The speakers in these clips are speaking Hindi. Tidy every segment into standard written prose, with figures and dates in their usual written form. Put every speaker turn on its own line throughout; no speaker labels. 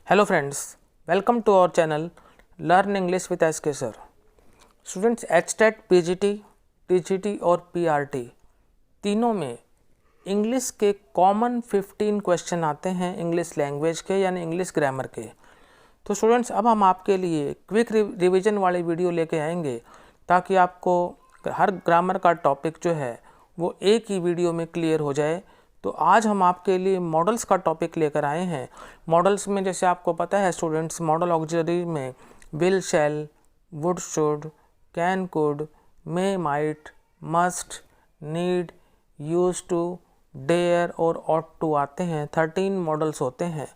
Hello friends, welcome to our channel learn English with S K sir. Students, HTET, PGT, TGT और पीआरटी तीनों में इंग्लिश के कॉमन 15 क्वेश्चन आते हैं इंग्लिश लैंग्वेज के यानी इंग्लिश ग्रामर के। तो स्टूडेंट्स, अब हम आपके लिए क्विक रिवीजन वाली वीडियो लेके आएंगे ताकि आपको हर ग्रामर का टॉपिक जो है वो एक ही वीडियो में क्लियर हो जाए। तो आज हम आपके लिए मॉडल्स का टॉपिक लेकर आए हैं। मॉडल्स में जैसे आपको पता है स्टूडेंट्स, मॉडल ऑक्सिलरी में will, shall, would, should, can, could, may, might, must, need, use to, dare और ऑट टू आते हैं। 13 मॉडल्स होते हैं।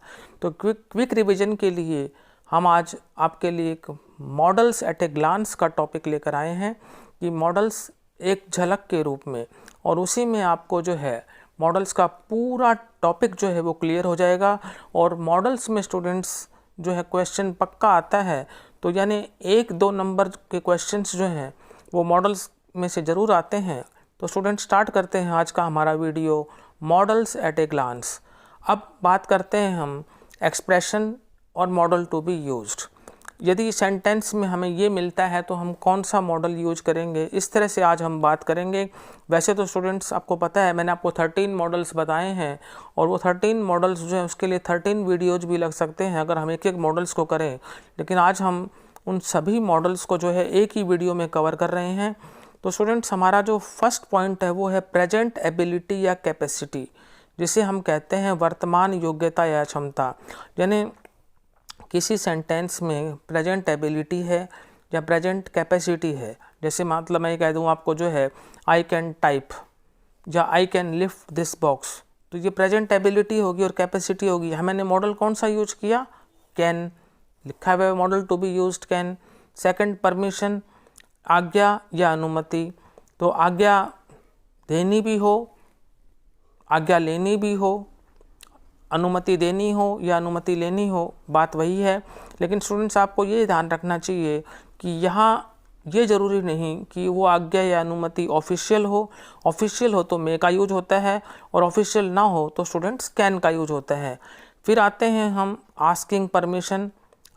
तो क्विक रिवीजन के लिए हम आज आपके लिए एक मॉडल्स एट ए ग्लांस का टॉपिक लेकर आए हैं कि मॉडल्स एक झलक के रूप में, और उसी में आपको जो है मॉडल्स का पूरा टॉपिक जो है वो क्लियर हो जाएगा। और मॉडल्स में स्टूडेंट्स जो है क्वेश्चन पक्का आता है, तो यानी 1-2 नंबर के क्वेश्चंस जो हैं वो मॉडल्स में से ज़रूर आते हैं। तो स्टूडेंट स्टार्ट करते हैं आज का हमारा video models at a glance. अब बात करते हैं हम एक्सप्रेशन और मॉडल टू बी यूज्ड। यदि सेंटेंस में हमें ये मिलता है तो हम कौन सा मॉडल यूज करेंगे, इस तरह से आज हम बात करेंगे। वैसे तो स्टूडेंट्स आपको पता है मैंने आपको 13 मॉडल्स बताए हैं, और वो 13 मॉडल्स जो हैं उसके लिए 13 वीडियोज भी लग सकते हैं अगर हम एक एक मॉडल्स को करें। लेकिन आज हम उन सभी मॉडल्स को जो है एक ही वीडियो में कवर कर रहे हैं। तो स्टूडेंट्स, हमारा जो फर्स्ट पॉइंट है वो है प्रेजेंट एबिलिटी या कैपेसिटी, जिसे हम कहते हैं वर्तमान योग्यता या क्षमता। यानी किसी सेंटेंस में प्रेजेंट एबिलिटी है या प्रेजेंट कैपेसिटी है। जैसे मतलब मैं कह दूँ आपको जो है आई कैन टाइप या I can lift this box, तो ये प्रेजेंट एबिलिटी होगी और कैपेसिटी होगी। मैंने मॉडल कौन सा यूज किया? कैन लिखा हुआ है, modal to be used can. Second, permission, आज्ञा या अनुमति। तो आज्ञा देनी भी हो, आज्ञा लेनी भी हो, अनुमति देनी हो या अनुमति लेनी हो, बात वही है। लेकिन स्टूडेंट्स, आपको ये ध्यान रखना चाहिए कि यहाँ ये ज़रूरी नहीं कि वो आज्ञा या अनुमति ऑफिशियल हो। ऑफिशियल हो तो मे का यूज होता है, और ऑफिशियल ना हो तो स्टूडेंट्स कैन का यूज होता है। फिर आते हैं हम आस्किंग परमिशन,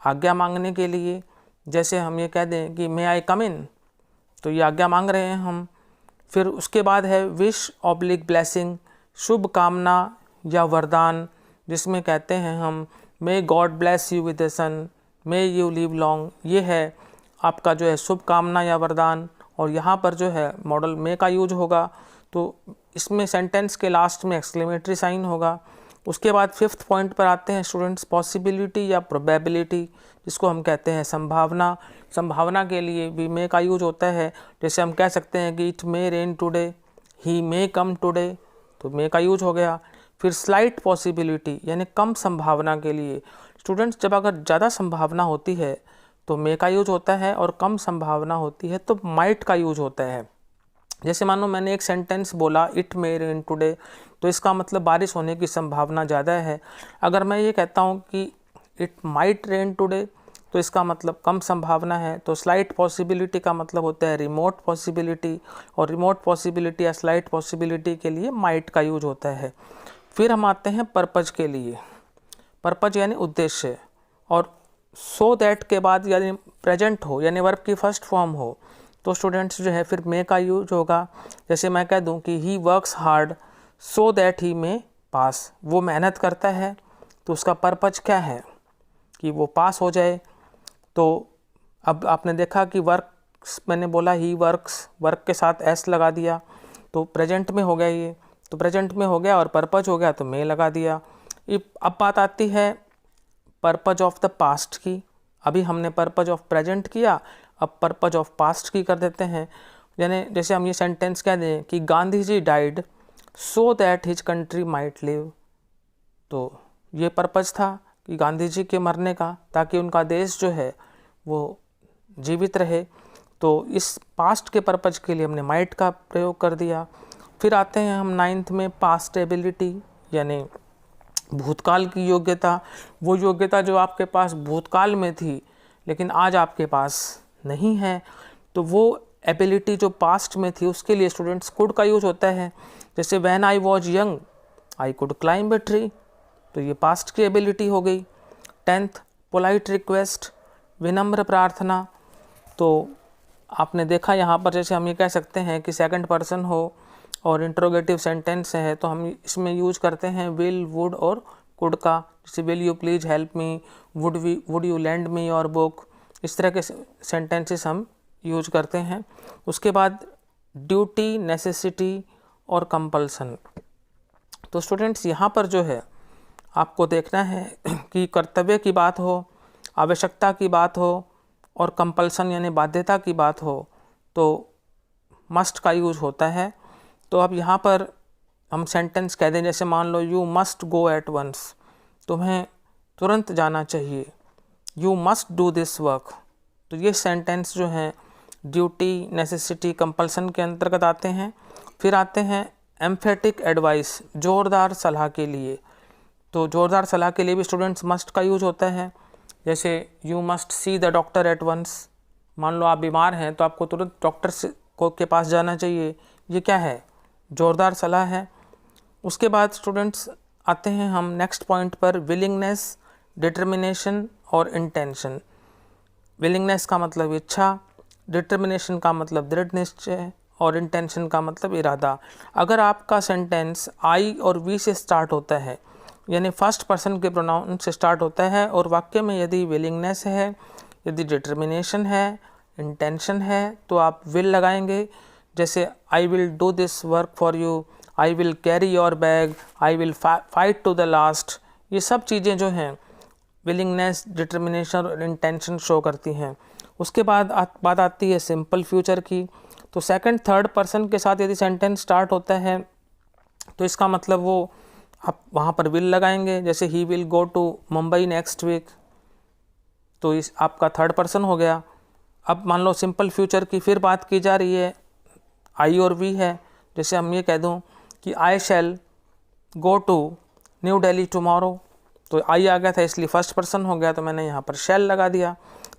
आज्ञा मांगने के लिए। जैसे हम ये कह दें कि मे आई कम इन, तो ये आज्ञा मांग रहे हैं हम। फिर उसके बाद है विश ऑब्लिक ब्लेसिंग, शुभ कामना या वरदान, जिसमें कहते हैं हम may God bless you with the son, may you live long. ये है आपका जो है शुभ कामना या वरदान, और यहाँ पर जो है मॉडल मे का यूज होगा। तो इसमें सेंटेंस के लास्ट में एक्सक्लेमेटरी साइन होगा। उसके बाद 5th पॉइंट पर आते हैं स्टूडेंट्स पॉसिबिलिटी या प्रोबेबिलिटी, जिसको हम कहते हैं संभावना। संभावना के लिए भी मे का यूज होता है। जैसे हम कह सकते हैं कि it may rain today, he may come today, तो मे का यूज हो गया। फिर स्लाइट पॉसिबिलिटी यानी कम संभावना के लिए स्टूडेंट्स, जब अगर ज़्यादा संभावना होती है तो मे का यूज होता है, और कम संभावना होती है तो माइट का यूज होता है। जैसे मानो मैंने एक सेंटेंस बोला इट मे रेन टुडे, तो इसका मतलब बारिश होने की संभावना ज़्यादा है। अगर मैं ये कहता हूँ कि इट माइट रेन टुडे, तो इसका मतलब कम संभावना है। तो स्लाइट पॉसिबिलिटी का मतलब होता है रिमोट पॉसिबिलिटी, और रिमोट पॉसिबिलिटी या स्लाइट पॉसिबिलिटी के लिए माइट का यूज होता है। फिर हम आते हैं पर्पज के लिए। पर्पज यानी उद्देश्य, और सो दैट के बाद यानी प्रेजेंट हो यानी वर्ब की फर्स्ट फॉर्म हो, तो स्टूडेंट्स जो है फिर मे का यूज होगा। जैसे मैं कह दूं कि he works hard so that he may pass, वो मेहनत करता है तो उसका पर्पज क्या है कि वो पास हो जाए। तो अब आपने देखा कि वर्क्स, मैंने बोला ही वर्क्स, वर्क के साथ एस लगा दिया तो प्रेजेंट में हो गया ये, तो प्रेजेंट में हो गया, और पर्पज हो गया तो मे लगा दिया। अब बात आती है पर्पज ऑफ द पास्ट की। अभी हमने पर्पज ऑफ प्रेजेंट किया, अब पर्पज ऑफ पास्ट की कर देते हैं। यानी जैसे हम ये सेंटेंस कह दें कि Gandhi ji died so that his country might live, तो ये पर्पज था कि गांधी जी के मरने का, ताकि उनका देश जो है वो जीवित रहे। तो इस पास्ट के पर्पज के लिए हमने माइट का प्रयोग कर दिया। फिर आते हैं हम 9th में पास्ट एबिलिटी यानी भूतकाल की योग्यता। वो योग्यता जो आपके पास भूतकाल में थी लेकिन आज आपके पास नहीं है, तो वो एबिलिटी जो पास्ट में थी उसके लिए स्टूडेंट्स कुड का यूज होता है। जैसे when I was young I could climb a tree, तो ये पास्ट की एबिलिटी हो गई। 10th पोलाइट रिक्वेस्ट, विनम्र प्रार्थना। तो आपने देखा यहाँ पर जैसे हम ये कह सकते हैं कि सेकंड पर्सन हो और इंट्रोगेटिव सेंटेंस है तो हम इसमें यूज करते हैं विल, वुड और कुड का। जैसे will you please help me, would you lend me your book, इस तरह के सेंटेंसेस हम यूज करते हैं। उसके बाद ड्यूटी, नेसेसिटी और कंपल्सन। तो स्टूडेंट्स यहाँ पर जो है आपको देखना है कि कर्तव्य की बात हो, आवश्यकता की बात हो और कंपल्सन यानी बाध्यता की बात हो तो मस्ट का यूज होता है। तो अब यहाँ पर हम सेंटेंस कह दें, जैसे मान लो you must go at once, तुम्हें तुरंत जाना चाहिए। You must do this work. तो ये सेंटेंस जो हैं ड्यूटी, नेसेसिटी, कंपल्सन के अंतर्गत आते हैं। फिर आते हैं एम्फेटिक एडवाइस, ज़ोरदार सलाह के लिए। तो ज़ोरदार सलाह के लिए भी स्टूडेंट्स मस्ट का यूज होता है। जैसे you must see the doctor at once, मान लो आप बीमार हैं तो आपको तुरंत डॉक्टर के पास जाना चाहिए। ये क्या है? ज़ोरदार सलाह है। उसके बाद स्टूडेंट्स आते हैं हम नेक्स्ट पॉइंट पर, विलिंगनेस, डिटर्मिनेशन और इंटेंशन। विलिंगनेस का मतलब इच्छा, डिटर्मिनेशन का मतलब दृढ़ निश्चय और इंटेंशन का मतलब इरादा। अगर आपका सेंटेंस आई और वी से स्टार्ट होता है यानी फर्स्ट पर्सन के प्रोनाउन से स्टार्ट होता है और वाक्य में यदि विलिंगनेस है, यदि डिटर्मिनेशन है, इंटेंशन है तो आप विल लगाएंगे। जैसे I will do this work for you, I will carry your bag, I will fight to the last. ये सब चीज़ें जो हैं विलिंगनेस, डिटर्मिनेशन और इंटेंशन शो करती हैं। उसके बाद बात आती है सिंपल फ्यूचर की। तो सेकंड थर्ड पर्सन के साथ यदि सेंटेंस स्टार्ट होता है तो इसका मतलब वो आप वहाँ पर विल लगाएंगे। जैसे he will go to Mumbai next week, तो इस आपका थर्ड पर्सन हो गया। अब मान लो सिंपल फ्यूचर की फिर बात की जा रही है, आई और वी है। जैसे हम ये कह दूँ कि I shall go to New Delhi tomorrow, तो आई आ गया था इसलिए फर्स्ट पर्सन हो गया, तो मैंने यहाँ पर शैल लगा दिया।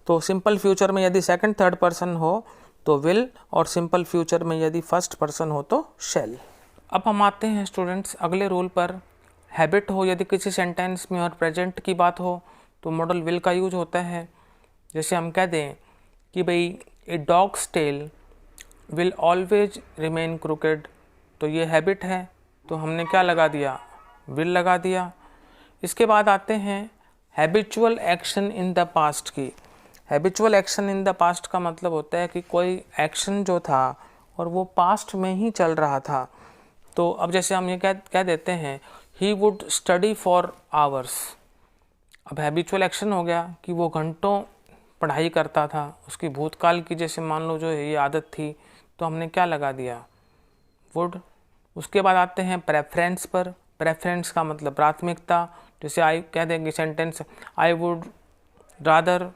तो सिंपल फ्यूचर में यदि सेकंड थर्ड पर्सन हो तो विल और सिंपल फ्यूचर में यदि फर्स्ट पर्सन हो तो शैल। अब हम आते हैं स्टूडेंट्स अगले रूल पर। हैबिट हो यदि किसी सेंटेंस में और प्रेजेंट की बात हो तो मॉडल विल का यूज होता है। जैसे हम कह दें कि भाई a dog's tail will always remain crooked, तो ये हैबिट है तो हमने क्या लगा दिया? विल लगा दिया। इसके बाद आते हैं habitual action in the past की। Habitual action in the past का मतलब होता है कि कोई एक्शन जो था और वो पास्ट में ही चल रहा था। तो अब जैसे हम ये कह देते हैं he would study for hours. अब हैबिचुअल एक्शन हो गया कि वो घंटों पढ़ाई करता था, उसकी भूतकाल की जैसे मान लो जो है ये आदत थी, तो हमने क्या लगा दिया? वुड। उसके बाद आते हैं प्रेफरेंस पर। प्रेफरेंस का मतलब प्राथमिकता। जैसे आई कह देंगे sentence I would rather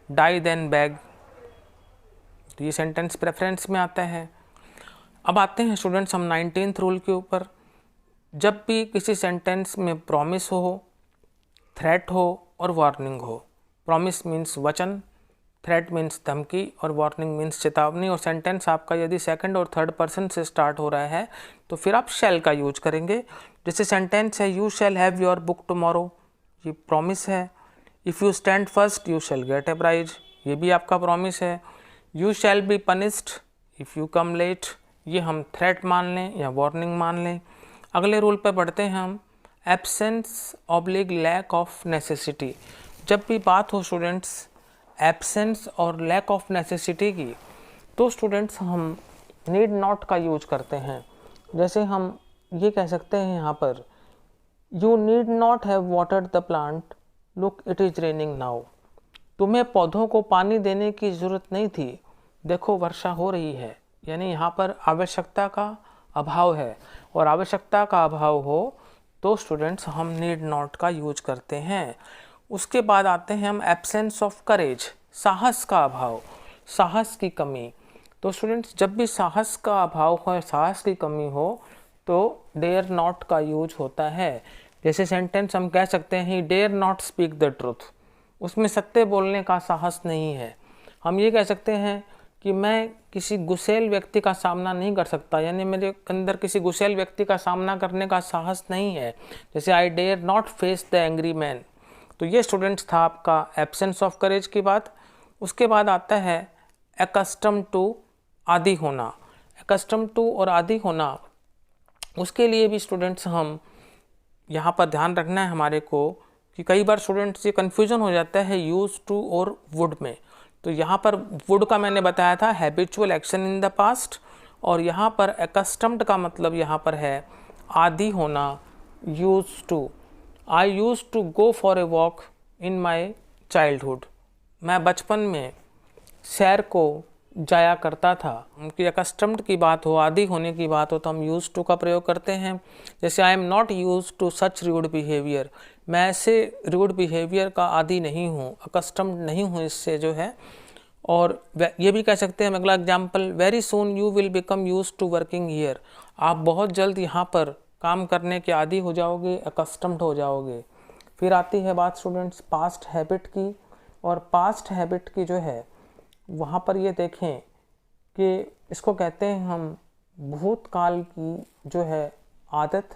die than beg, तो ये सेंटेंस प्रेफरेंस में आता है। अब आते हैं स्टूडेंट्स हम 19th रूल के ऊपर। जब भी किसी सेंटेंस में प्रॉमिस हो, थ्रेट हो और वार्निंग हो, प्रॉमिस मीन्स वचन, थ्रेट मीन्स धमकी और वार्निंग मीन्स चेतावनी, और सेंटेंस आपका यदि सेकंड और थर्ड पर्सन से स्टार्ट हो रहा है तो फिर आप शैल का यूज करेंगे। जैसे सेंटेंस है you shall have your book tomorrow, ये प्रॉमिस है। If you stand first you shall get a prize, ये भी आपका प्रॉमिस है। You shall be punished if you come late, ये हम थ्रेट मान लें या वार्निंग मान लें। अगले रूल पर बढ़ते हैं हम, absence oblige lack of necessity. जब भी बात हो स्टूडेंट्स एब्सेंस और लैक ऑफ नेसेसिटी की तो स्टूडेंट्स हम नीड नॉट का यूज करते हैं। जैसे हम ये कह सकते हैं यहाँ पर you need not have watered the plant, look it is raining now. तुम्हें पौधों को पानी देने की ज़रूरत नहीं थी, देखो वर्षा हो रही है। यानी यहाँ पर आवश्यकता का अभाव है, और आवश्यकता का अभाव हो तो स्टूडेंट्स हम नीड नॉट का यूज करते हैं। उसके बाद आते हैं हम एब्सेंस ऑफ करेज, साहस का अभाव, साहस की कमी। तो स्टूडेंट्स जब भी साहस का अभाव हो, साहस की कमी हो तो डेयर नॉट का यूज होता है। जैसे सेंटेंस हम कह सकते हैं he dare not speak the truth, उसमें सत्य बोलने का साहस नहीं है। हम ये कह सकते हैं कि मैं किसी गुस्सैल व्यक्ति का सामना नहीं कर सकता, यानी मेरे अंदर किसी गुस्सैल व्यक्ति का सामना करने का साहस नहीं है। जैसे I dare not face the angry man, तो ये स्टूडेंट्स था आपका एब्सेंस ऑफ करेज की बात। उसके बाद आता है एकस्टम टू, आदी होना। एकस्टम टू और आदी होना, उसके लिए भी स्टूडेंट्स हम यहाँ पर ध्यान रखना है हमारे को कि कई बार स्टूडेंट्स ये कन्फ्यूजन हो जाता है यूज टू और वुड में। तो यहाँ पर वुड का मैंने बताया था habitual action in the past, और यहाँ पर एकस्टम्ड का मतलब यहाँ पर है आदी होना, use to. I use to go for a walk in my childhood. मैं बचपन में सैर को जाया करता था। उनकी एकस्टम्ड की बात हो, आदी होने की बात हो, तो हम यूज टू का प्रयोग करते हैं। जैसे I am not use to such rude behaviour, मैं ऐसे रूड बिहेवियर का आदी नहीं हूँ, अकस्टम्ड नहीं हूँ इससे जो है। और ये भी कह सकते हैं अगला example, very soon you will become use to working here. आप बहुत जल्द यहाँ पर काम करने के आदी हो जाओगे, अकस्टम्ड हो जाओगे। फिर आती है बात स्टूडेंट्स पास्ट हैबिट की, और पास्ट हैबिट की जो है वहाँ पर ये देखें कि इसको कहते हैं हम भूतकाल की जो है आदत।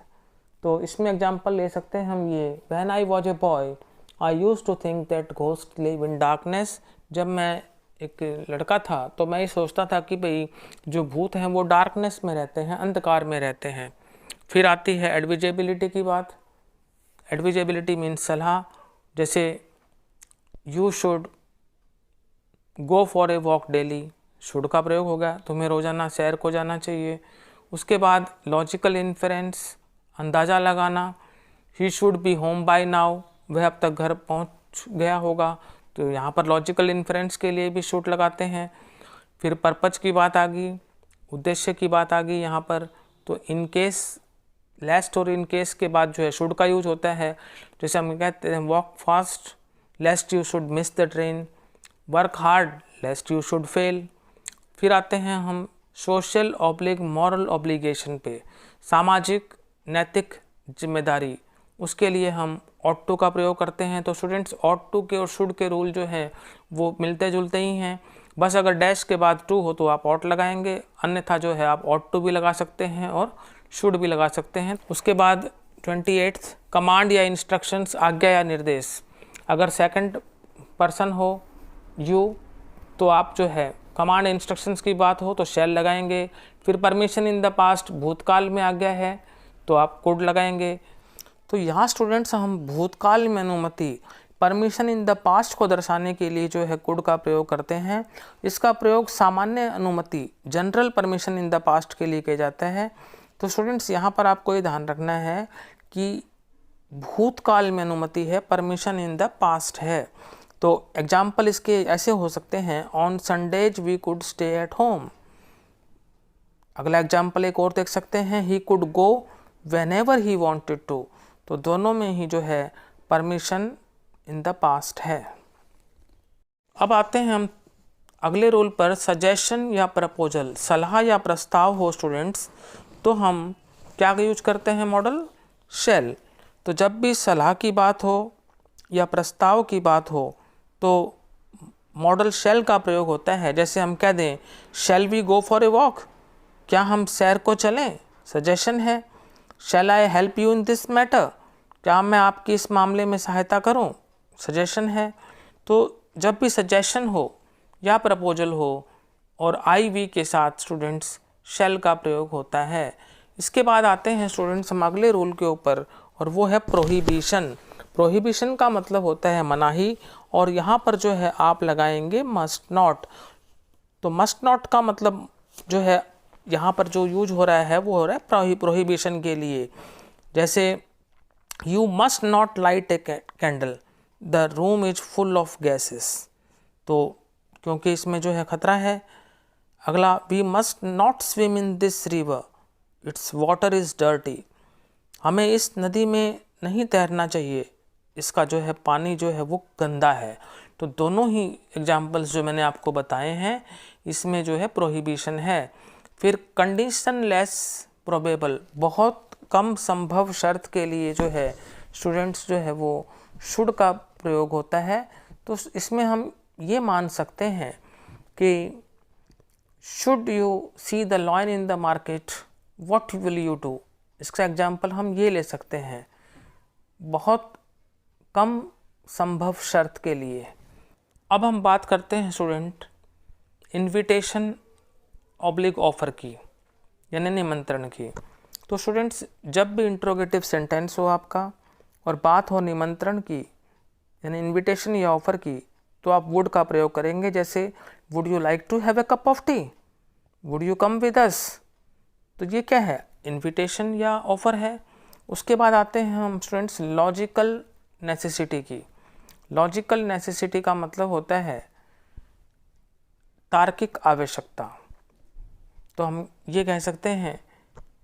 तो इसमें एग्जांपल ले सकते हैं हम ये, when I was a boy I use to think that ghost live in darkness. जब मैं एक लड़का था तो मैं ये सोचता था कि भाई जो भूत हैं वो डार्कनेस में रहते हैं, अंधकार में रहते हैं। फिर आती है एडविजेबिलिटी की बात। एडविजेबिलिटी मीन्स सलाह, जैसे you should go for a walk daily, should का प्रयोग होगा, तुम्हें रोज़ाना सैर को जाना चाहिए। उसके बाद लॉजिकल इन्फरेंस, अंदाज़ा लगाना, he should be home by now, वह अब तक घर पहुंच गया होगा। तो यहाँ पर लॉजिकल इन्फरेंस के लिए भी शुड लगाते हैं। फिर पर्पज की बात आ गई, उद्देश्य की बात आ गई यहाँ पर। तो इन केस, लेस्ट और इन केस के बाद जो है शुड का यूज होता है। जैसे हम कहते हैं walk fast लेस्ट you should miss the train, work hard लेस्ट you should fail. फिर आते हैं हम सोशल ऑब्लिग मॉरल ऑब्लिगेशन पे, सामाजिक नैतिक जिम्मेदारी, उसके लिए हम ऑट टू का प्रयोग करते हैं। तो स्टूडेंट्स ऑट टू के और शुड के रूल जो है वो मिलते जुलते ही हैं, बस अगर डैश के बाद टू हो तो आप ऑट लगाएंगे, अन्यथा जो है आप ऑट टू भी लगा सकते हैं और शुड भी लगा सकते हैं। उसके बाद 28 कमांड या इंस्ट्रक्शंस, आज्ञा या निर्देश। अगर सेकंड पर्सन हो यू तो आप जो है कमांड इंस्ट्रक्शंस की बात हो तो शैल लगाएंगे। फिर परमिशन इन द पास्ट, भूतकाल में आज्ञा है तो आप कुड लगाएंगे। तो यहाँ स्टूडेंट्स हम भूतकाल में अनुमति, परमिशन इन द पास्ट को दर्शाने के लिए जो है कुड का प्रयोग करते हैं। इसका प्रयोग सामान्य अनुमति, general permission in the past के लिए किया जाता है। तो स्टूडेंट्स यहाँ पर आपको ये ध्यान रखना है कि भूतकाल में अनुमति है, परमिशन इन द पास्ट है। तो एग्जाम्पल इसके ऐसे हो सकते हैं, on Sundays we could stay at home. अगला एग्जाम्पल एक और देख सकते हैं, he could go whenever he wanted to. तो दोनों में ही जो है परमिशन इन द पास्ट है। अब आते हैं हम अगले रूल पर, सजेशन या प्रपोजल, सलाह या प्रस्ताव हो स्टूडेंट्स तो हम क्या यूज करते हैं, मॉडल शैल। तो जब भी सलाह की बात हो या प्रस्ताव की बात हो तो मॉडल शैल का प्रयोग होता है। जैसे हम कह दें shall we go for a walk, क्या हम सैर को चलें, सजेशन है। Shall I help you in this matter, क्या मैं आपकी इस मामले में सहायता करूं, सजेशन है। तो जब भी सजेशन हो या प्रपोजल हो और आई वी के साथ स्टूडेंट्स शैल का प्रयोग होता है। इसके बाद आते हैं स्टूडेंट्स हम अगले रूल के ऊपर, और वो है प्रोहिबिशन। प्रोहिबिशन का मतलब होता है मनाही, और यहाँ पर जो है आप लगाएंगे मस्ट नॉट। तो मस्ट नॉट का मतलब जो है यहाँ पर जो यूज हो रहा है वो हो रहा है प्रोहिबिशन के लिए। जैसे you must not light a candle, the room is full of gases. तो क्योंकि इसमें जो है खतरा है। अगला, we must not swim in this river, its water is dirty. हमें इस नदी में नहीं तैरना चाहिए, इसका जो है पानी जो है वो गंदा है। तो दोनों ही एग्जाम्पल्स जो मैंने आपको बताए हैं इसमें जो है प्रोहिबिशन है। फिर कंडीशन लेस प्रोबेबल, बहुत कम संभव शर्त के लिए जो है स्टूडेंट्स जो है वो शुड का प्रयोग होता है। तो इसमें हम ये मान सकते हैं कि should you see the lion in the market what will you do. इसका एग्जाम्पल हम ये ले सकते हैं, बहुत कम संभव शर्त के लिए। अब हम बात करते हैं स्टूडेंट इनविटेशन ऑब्लिक ऑफर की, यानी निमंत्रण की। तो स्टूडेंट्स, जब भी इंट्रोगेटिव सेंटेंस हो आपका और बात हो निमंत्रण की, यानी इनविटेशन या ऑफ़र की, तो आप वुड का प्रयोग करेंगे। जैसे would you like to have a cup of tea, would you come with us. तो ये क्या है, इनविटेशन या ऑफ़र है। उसके बाद आते हैं हम स्टूडेंट्स लॉजिकल नेसेसिटी की। लॉजिकल नेसेसिटी का मतलब होता है तार्किक आवश्यकता। तो हम ये कह सकते हैं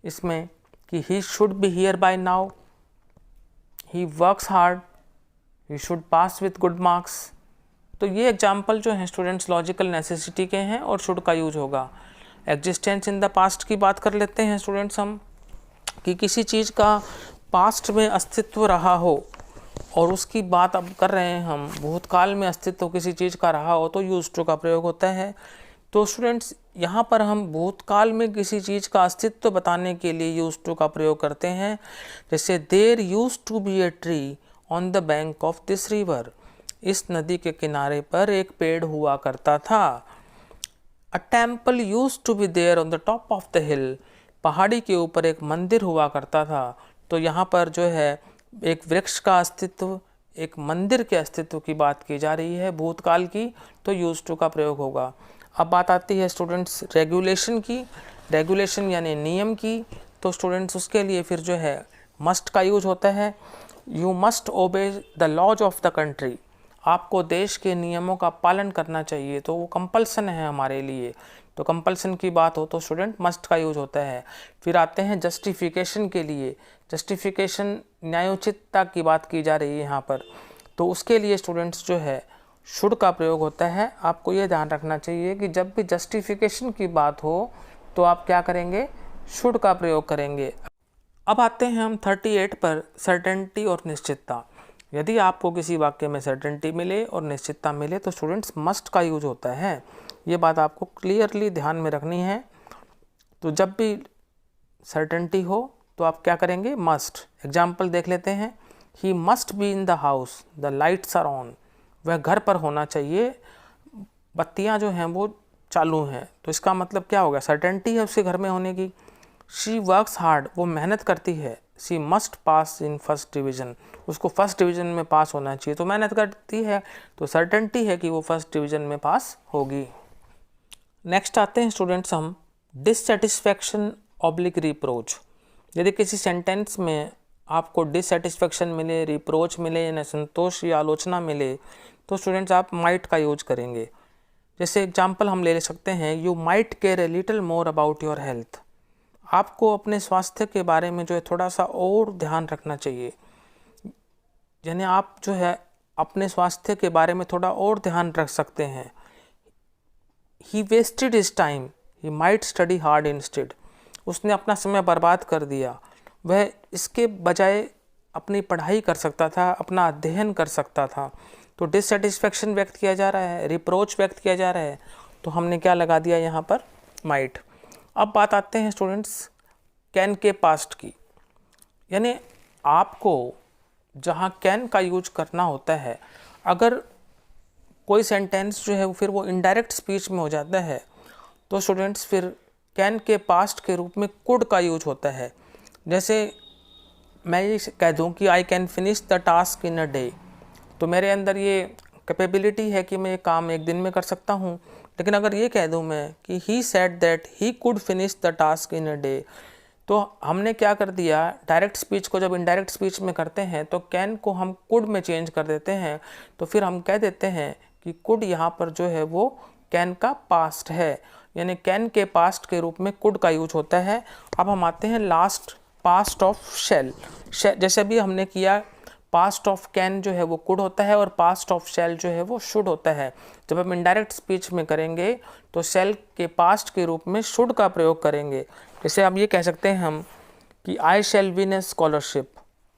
इसमें कि ही should be here bye now, he works hard, he should pass with good marks. तो ये एग्जाम्पल जो हैं स्टूडेंट्स लॉजिकल नेसेसिटी के हैं और शुड का यूज होगा। एग्जिस्टेंस इन द पास्ट की बात कर लेते हैं स्टूडेंट्स हम, कि किसी चीज़ का पास्ट में अस्तित्व रहा हो और उसकी बात अब कर रहे हैं हम, भूतकाल में अस्तित्व किसी चीज़ का रहा हो तो यूज टू का प्रयोग होता है। तो स्टूडेंट्स यहाँ पर हम भूतकाल में किसी चीज़ का अस्तित्व बताने के लिए यूज टू का प्रयोग करते हैं। जैसे there use to be a tree on the bank of this river, इस नदी के किनारे पर एक पेड़ हुआ करता था। A temple use to be there on the top of the hill, पहाड़ी के ऊपर एक मंदिर हुआ करता था। तो यहाँ पर जो है एक वृक्ष का अस्तित्व, एक मंदिर के अस्तित्व की बात की जा रही है भूतकाल की, तो यूज टू का प्रयोग होगा। अब बात आती है स्टूडेंट्स रेगुलेशन की। रेगुलेशन यानी नियम की। तो स्टूडेंट्स उसके लिए फिर जो है मस्ट का यूज होता है। You must obey the laws of the country, आपको देश के नियमों का पालन करना चाहिए, तो वो कंपल्सन है हमारे लिए। तो कंपल्सन की बात हो तो स्टूडेंट मस्ट का यूज होता है। फिर आते हैं जस्टिफिकेशन के लिए। जस्टिफिकेशन न्यायोचितता की बात की जा रही है यहाँ पर, तो उसके लिए स्टूडेंट्स जो है शुड का प्रयोग होता है। आपको ये ध्यान रखना चाहिए कि जब भी जस्टिफिकेशन की बात हो तो आप क्या करेंगे, शुड का प्रयोग करेंगे। अब आते हैं हम 38 पर, सर्टेनिटी और निश्चितता। यदि आपको किसी वाक्य में सर्टेनिटी मिले और निश्चितता मिले तो स्टूडेंट्स मस्ट का यूज होता है। ये बात आपको क्लियरली ध्यान में रखनी है। तो जब भी सर्टेनिटी हो तो आप क्या करेंगे, मस्ट। एग्जाम्पल देख लेते हैं। He must be in the house, the lights are on, वह घर पर होना चाहिए, बत्तियां जो हैं वो चालू हैं। तो इसका मतलब क्या होगा, सर्टेनिटी है उसके घर में होने की। शी वर्क्स हार्ड, वो मेहनत करती है। She must pass in first division, उसको फर्स्ट डिवीज़न में पास होना चाहिए, तो मेहनत करती है, तो सर्टेनिटी है कि वो फर्स्ट डिवीज़न में पास होगी। नेक्स्ट आते हैं स्टूडेंट्स हम डिससेटिस्फैक्शन ऑब्लिक रिप्रोच। यदि किसी सेंटेंस में आपको डिससेटिस्फैक्शन मिले, रिप्रोच मिले, यानी संतोष या आलोचना मिले, तो स्टूडेंट्स आप माइट का यूज करेंगे। जैसे एग्जाम्पल हम ले सकते हैं, you might care a little more about your health, आपको अपने स्वास्थ्य के बारे में जो है थोड़ा सा और ध्यान रखना चाहिए। यानी आप जो है अपने स्वास्थ्य के बारे में थोड़ा और ध्यान रख सकते हैं। He wasted his time, he might study hard instead, उसने अपना समय बर्बाद कर दिया, वह इसके बजाय अपनी पढ़ाई कर सकता था, अपना अध्ययन कर सकता था। तो डिससेटिस्फैक्शन व्यक्त किया जा रहा है, रिप्रोच व्यक्त किया जा रहा है, तो हमने क्या लगा दिया यहाँ पर, माइट। अब बात आते हैं स्टूडेंट्स कैन के पास्ट की। यानी आपको जहाँ कैन का यूज करना होता है, अगर कोई सेंटेंस जो है फिर वो इनडायरेक्ट स्पीच में हो जाता है, तो स्टूडेंट्स फिर कैन के पास्ट के रूप में कुड का यूज होता है। जैसे मैं ये कह दूं कि I can finish the task in a day, तो मेरे अंदर ये कैपेबिलिटी है कि मैं ये काम एक दिन में कर सकता हूँ। लेकिन अगर ये कह दूं मैं कि he said that he could finish the task in a day, तो हमने क्या कर दिया, डायरेक्ट स्पीच को जब इनडायरेक्ट स्पीच में करते हैं तो कैन को हम कुड में चेंज कर देते हैं। तो फिर हम कह देते हैं कि कुड यहाँ पर जो है वो कैन का पास्ट है, यानी कैन के पास्ट के रूप में कुड का यूज होता है। अब हम आते हैं लास्ट, पास्ट ऑफ शेल। जैसे भी हमने किया, पास्ट ऑफ कैन जो है वो कुड होता है और पास्ट ऑफ शेल जो है वो शुड होता है। जब हम इनडायरेक्ट स्पीच में करेंगे तो शेल के पास्ट के रूप में शुड का प्रयोग करेंगे। जैसे अब ये कह सकते हैं हम कि I shell win A scholarship.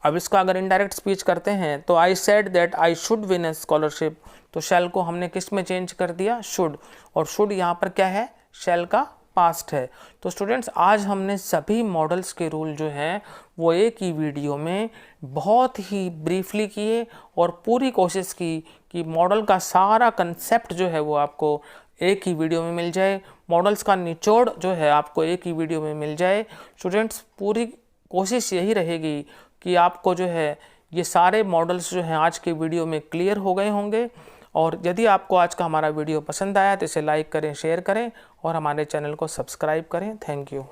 अब इसका अगर इनडायरेक्ट स्पीच करते हैं तो I said that I should win A scholarship, तो शैल को हमने किस में चेंज कर दिया, शुड। और शुड यहाँ पर क्या है, शैल का पास्ट है। तो स्टूडेंट्स आज हमने सभी मॉडल्स के रूल जो हैं वो एक ही वीडियो में बहुत ही ब्रीफली किए और पूरी कोशिश की कि मॉडल का सारा कंसेप्ट जो है वो आपको एक ही वीडियो में मिल जाए, मॉडल्स का निचोड़ जो है आपको एक ही वीडियो में मिल जाए। स्टूडेंट्स पूरी कोशिश यही रहेगी कि आपको जो है ये सारे मॉडल्स जो हैं आज के वीडियो में क्लियर हो गए होंगे। और यदि आपको आज का हमारा वीडियो पसंद आया तो इसे लाइक करें, शेयर करें और हमारे चैनल को सब्सक्राइब करें। Thank you.